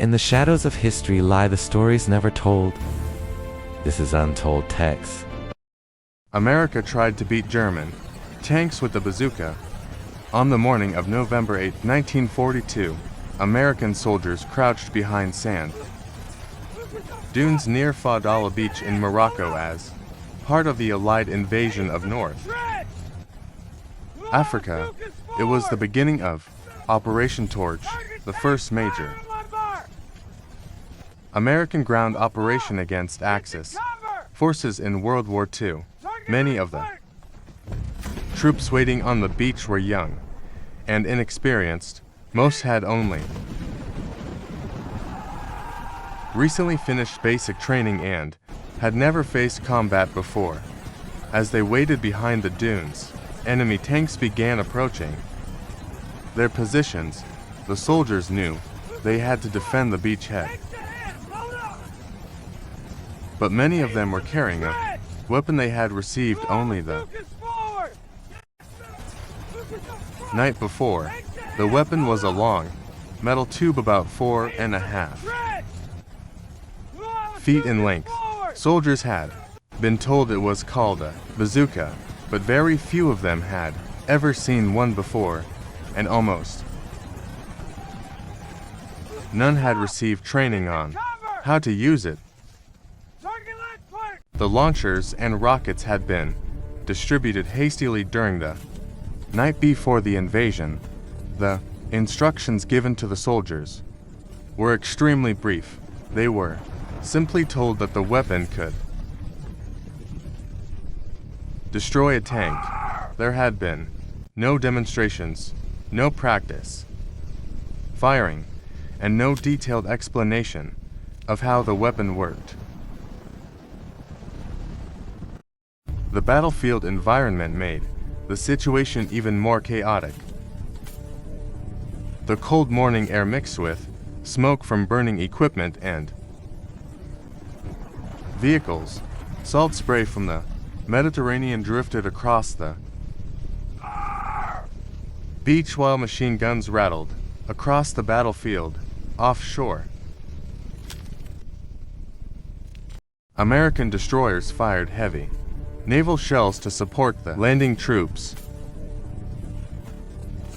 In the shadows of history lie the stories never told. This is Untold Text. America tried to beat German tanks with the Bazooka. On the morning of November 8, 1942, American soldiers crouched behind sand dunes near Fadala Beach in Morocco as part of the Allied invasion of North Africa. It was the beginning of Operation Torch, the first major American ground operation against Axis forces in World War II. Many of the troops waiting on the beach were young and inexperienced. Most had only recently finished basic training and had never faced combat before. As they waited behind the dunes, enemy tanks began approaching their positions. The soldiers knew they had to defend the beachhead, but many of them were carrying a weapon they had received only the night before. The weapon was a long metal tube about 4.5 feet in length. Soldiers had been told it was called a bazooka, but very few of them had ever seen one before, and almost none had received training on how to use it. The launchers and rockets had been distributed hastily during the night before the invasion. The instructions given to the soldiers were extremely brief. They were simply told that the weapon could destroy a tank. There had been no demonstrations, no practice firing, and no detailed explanation of how the weapon worked. The battlefield environment made the situation even more chaotic. The cold morning air mixed with smoke from burning equipment and vehicles. Salt spray from the Mediterranean drifted across the beach while machine guns rattled across the battlefield offshore. American destroyers fired heavy naval shells to support the landing troops.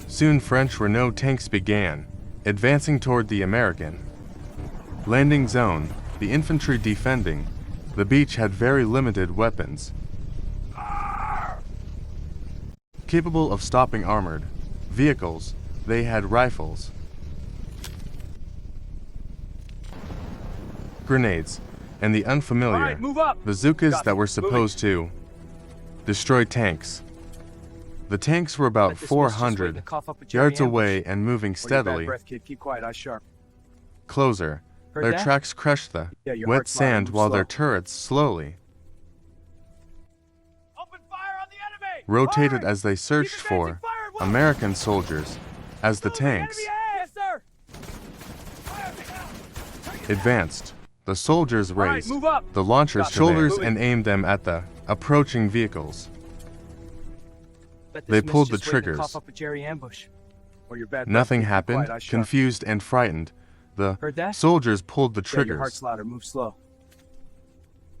Soon French Renault tanks began advancing toward the American landing zone. The infantry defending the beach had very limited weapons capable of stopping armored vehicles. They had rifles, grenades, and the unfamiliar bazookas that were supposed to destroy tanks. The tanks were about 400 yards away and moving steadily closer. Their tracks crushed the wet sand while their turrets slowly rotated as they searched for American soldiers. As the tanks advanced, the soldiers raised the launchers' shoulders and aimed them at the approaching vehicles. They pulled the triggers. Nothing happened. Confused and frightened, the soldiers pulled the triggers.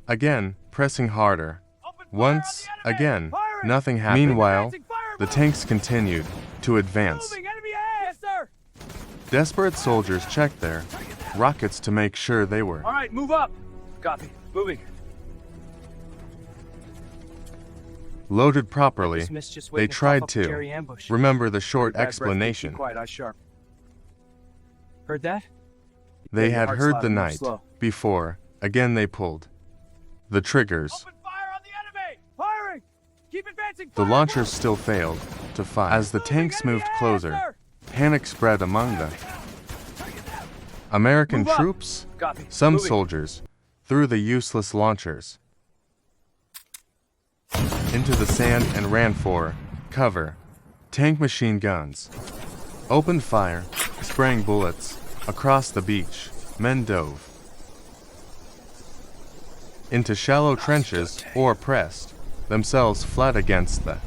Again, pressing harder. Once again, nothing happened. Meanwhile, the tanks continued to advance. Desperate soldiers checked their rockets to make sure they were move up. Copy. Moving. loaded properly. They tried to remember the short explanation. Heard that? They had heard the night before. Again they pulled the triggers. Open fire on the enemy! Firing! Keep advancing! The launchers still failed to fire. As the tanks moved closer, panic spread among the American troops. Some soldiers threw the useless launchers into the sand and ran for cover. Tank machine guns opened fire, spraying bullets across the beach. Men dove into shallow trenches or pressed themselves flat against the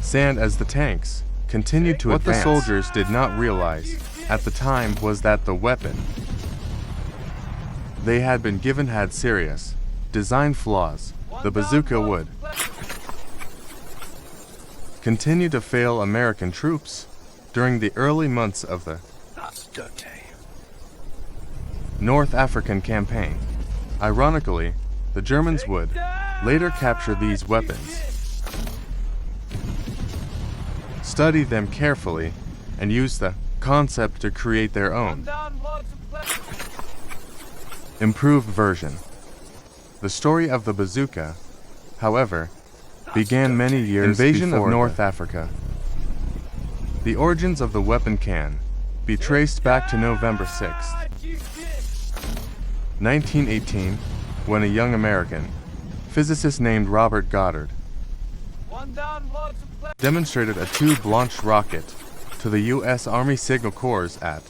sand as the tanks continued to advance. What the soldiers did not realize at the time was that the weapon they had been given had serious design flaws. The bazooka would continue to fail American troops during the early months of the North African campaign. Ironically, the Germans would later capture these weapons, study them carefully, and use the concept to create their own improved version. The story of the bazooka, however, began many years Invasion before of North Africa. The origins of the weapon can be traced back to November 6, 1918, when a young American physicist named Robert Goddard demonstrated a tube-launched rocket to the U.S. Army Signal Corps at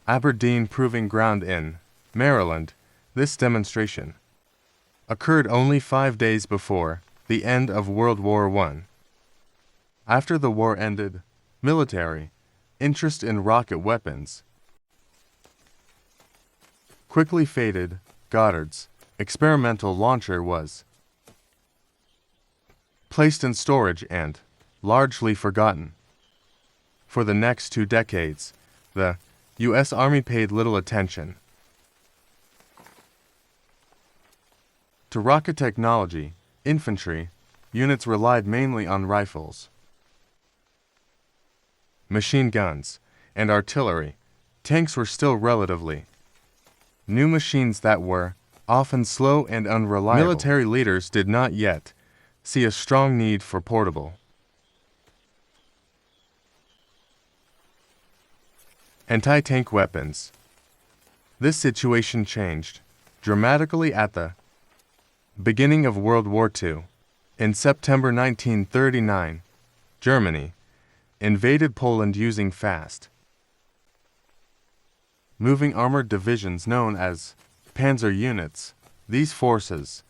Aberdeen Proving Ground in Maryland. This demonstration occurred only 5 days before the end of World War I. After the war ended, military interest in rocket weapons quickly faded. Goddard's experimental launcher was placed in storage and largely forgotten. For the next 2 decades, the U.S. Army paid little attention to rocket technology. Infantry units relied mainly on rifles, machine guns, and artillery. Tanks were still relatively new machines that were often slow and unreliable. Military leaders did not yet see a strong need for portable anti-tank weapons. This situation changed dramatically at the beginning of World War II. In September 1939, Germany invaded Poland using fast-moving armored divisions known as Panzer units. These forces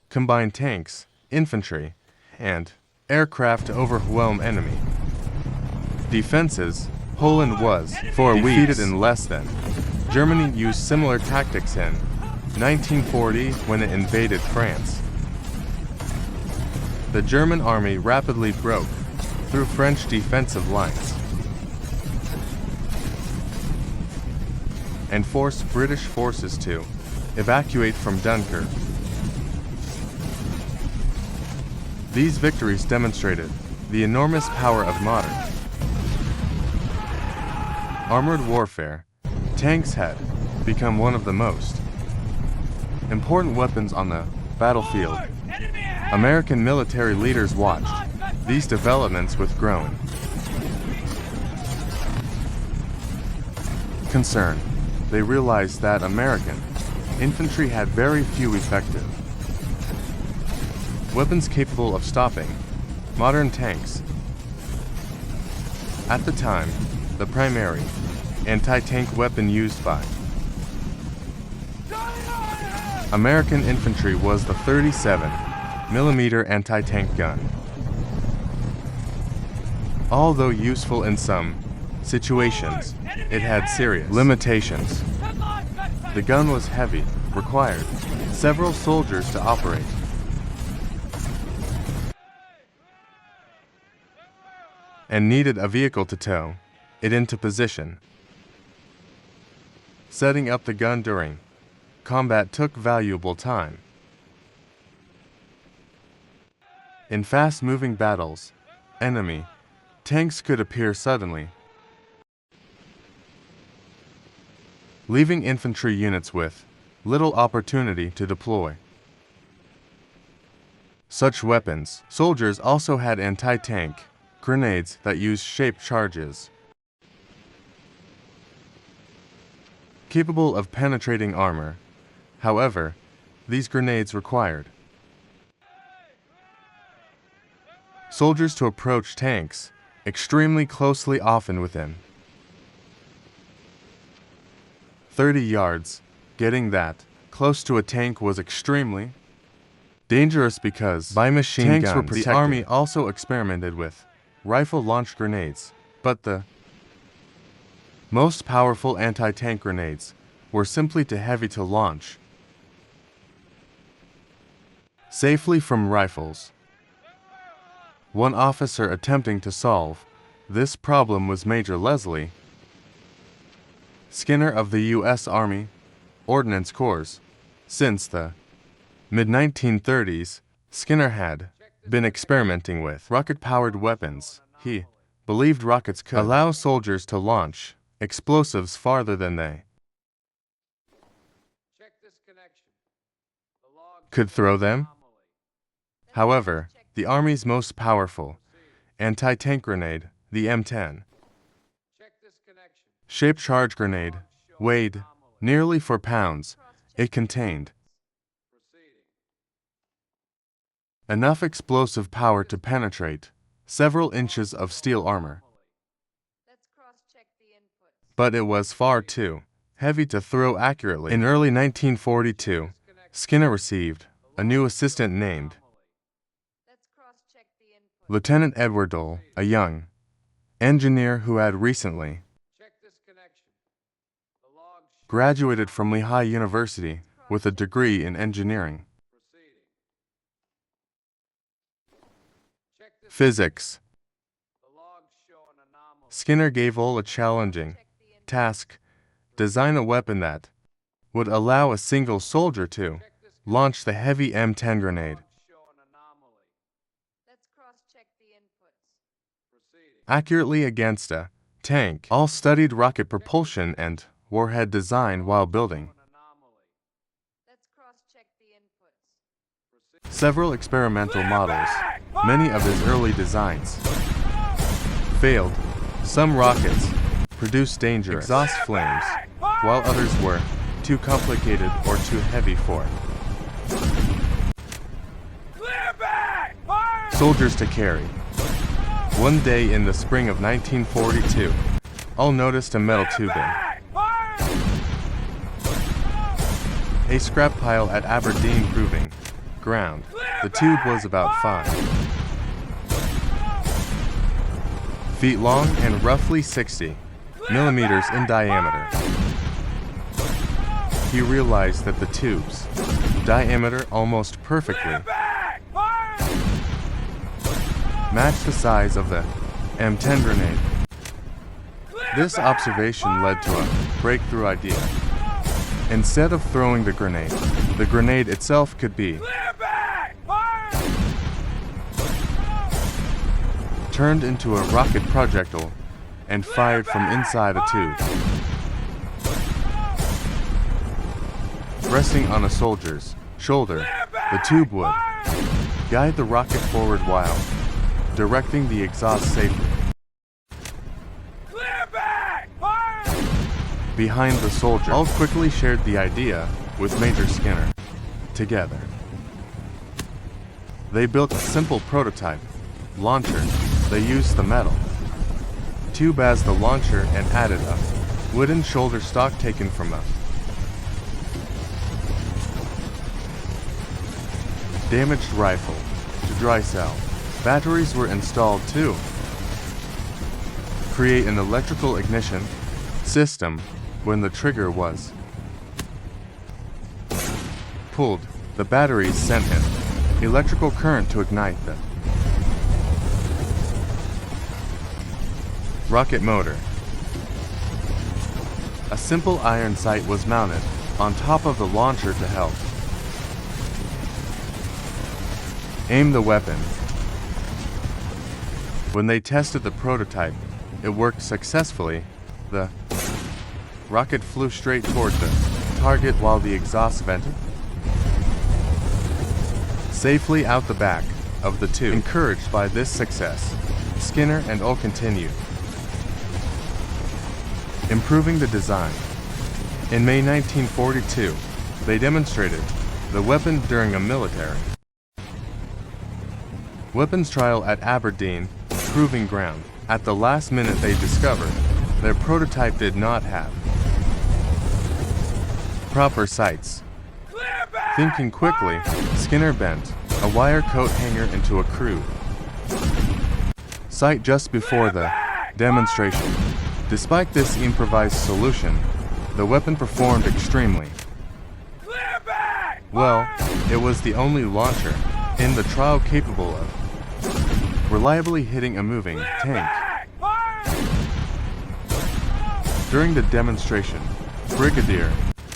combined tanks, infantry, and aircraft to overwhelm enemy defenses. Poland was defeated in less than. Germany used similar tactics in 1940 when it invaded France. The German army rapidly broke through French defensive lines and forced British forces to evacuate from Dunkirk. These victories demonstrated the enormous power of modern armored warfare. Tanks had become one of the most important weapons on the battlefield. American military leaders watched these developments with growing concern. They realized that American infantry had very few effective weapons capable of stopping modern tanks. At the time, the primary anti-tank weapon used by American infantry was the 37mm anti-tank gun. Although useful in some situations, it had serious limitations. The gun was heavy, required several soldiers to operate, and needed a vehicle to tow it into position. Setting up the gun during combat took valuable time. In fast-moving battles, enemy tanks could appear suddenly, leaving infantry units with little opportunity to deploy such weapons. Soldiers also had anti-tank grenades that used shaped charges, capable of penetrating armor. However, these grenades required soldiers to approach tanks extremely closely, often within 30 yards. Getting that close to a tank was extremely dangerous because by machine guns were protected. The Army also experimented with rifle-launched grenades, but the Most powerful anti-tank grenades were simply too heavy to launch safely from rifles. One officer attempting to solve this problem was Major Leslie Skinner of the U.S. Army Ordnance Corps. Since the mid-1930s, Skinner had been experimenting with rocket-powered weapons. He believed rockets could allow soldiers to launch explosives farther than they could throw them. However, the Army's most powerful anti-tank grenade, the M10, shaped charge grenade, weighed nearly 4 pounds. It contained enough explosive power to penetrate several inches of steel armor. But it was far too heavy to throw accurately. In early 1942, Skinner received a new assistant named Lieutenant Edward Dole, a young engineer who had recently graduated from Lehigh University with a degree in engineering. Physics. Skinner gave Dole a challenging task: design a weapon that would allow a single soldier to launch the heavy M10 grenade accurately against a tank. All studied rocket propulsion and warhead design while building several experimental models. Many of his early designs failed. Some rockets produced dangerous exhaust flames, while others were too complicated or too heavy for soldiers to carry. One day in the spring of 1942, all noticed a metal tubing, a scrap pile at Aberdeen Proving Ground. The tube was about 5 feet long and roughly 60 millimeters in diameter. He realized that the tube's diameter almost perfectly matched the size of the M10 grenade. This observation led to a breakthrough idea. Instead of throwing the grenade itself could be turned into a rocket projectile and fired from inside a tube. Resting on a soldier's shoulder, the tube would guide the rocket forward while directing the exhaust safely behind the soldier. All quickly shared the idea with Major Skinner. Together, they built a simple prototype launcher. They used the metal tube as the launcher and added a wooden shoulder stock taken from a damaged rifle to dry cell. Batteries were installed to create an electrical ignition system. When the trigger was pulled, the batteries sent an electrical current to ignite the rocket motor. A simple iron sight was mounted on top of the launcher to help aim the weapon. When they tested the prototype, it worked successfully. The rocket flew straight toward the target while the exhaust vented safely out the back of the tube. Encouraged by this success, Skinner and Dole continued improving the design. In May 1942, they demonstrated the weapon during a military weapons trial at Aberdeen Proving Ground. At the last minute, they discovered their prototype did not have proper sights. Thinking quickly, Skinner bent a wire coat hanger into a crude sight just before the demonstration. Despite this improvised solution, the weapon performed extremely Clear back! well. It was the only launcher in the trial capable of reliably hitting a moving tank. Back! Fire! During the demonstration, Brigadier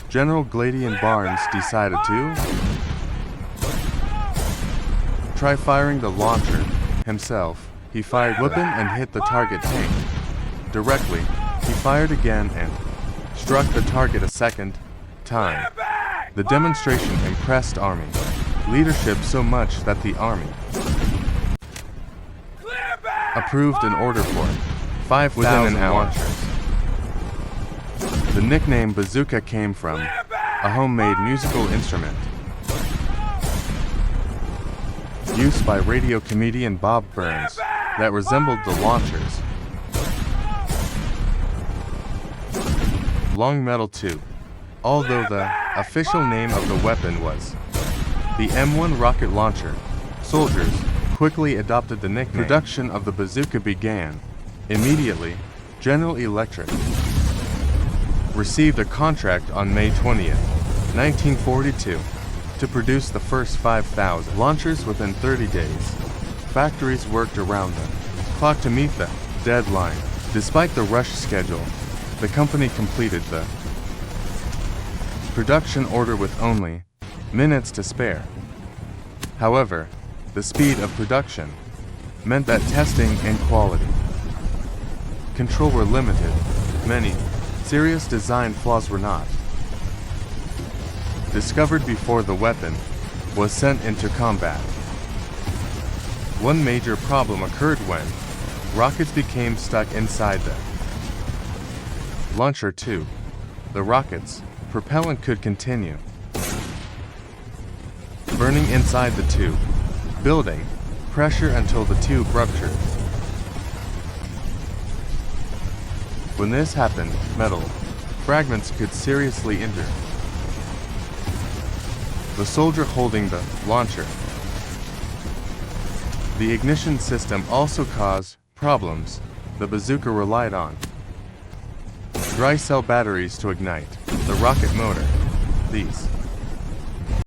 General Gladian Barnes decided to try firing the launcher himself. He fired weapon and hit the target tank directly. He fired again and struck the target a second time. The demonstration impressed Army leadership so much that the Army Clear back! approved an order for 5,000 launchers. The nickname Bazooka came from a homemade musical instrument used by radio comedian Bob Burns that resembled the launcher's long metal tube. Although the official name of the weapon was the M1 rocket launcher, soldiers quickly adopted the nickname. Production of the bazooka began immediately. General Electric received a contract on May 20th, 1942, to produce the first 5,000 launchers within 30 days. Factories worked around the clock to meet the deadline. Despite the rush schedule, the company completed the production order with only minutes to spare. However, the speed of production meant that testing and quality control were limited. Many serious design flaws were not discovered before the weapon was sent into combat. One major problem occurred when rockets became stuck inside the launcher tube. The rocket's propellant could continue burning inside the tube, building pressure until the tube ruptured. When this happened, metal fragments could seriously injure the soldier holding the launcher. The ignition system also caused problems. The bazooka relied on dry cell batteries to ignite the rocket motor. These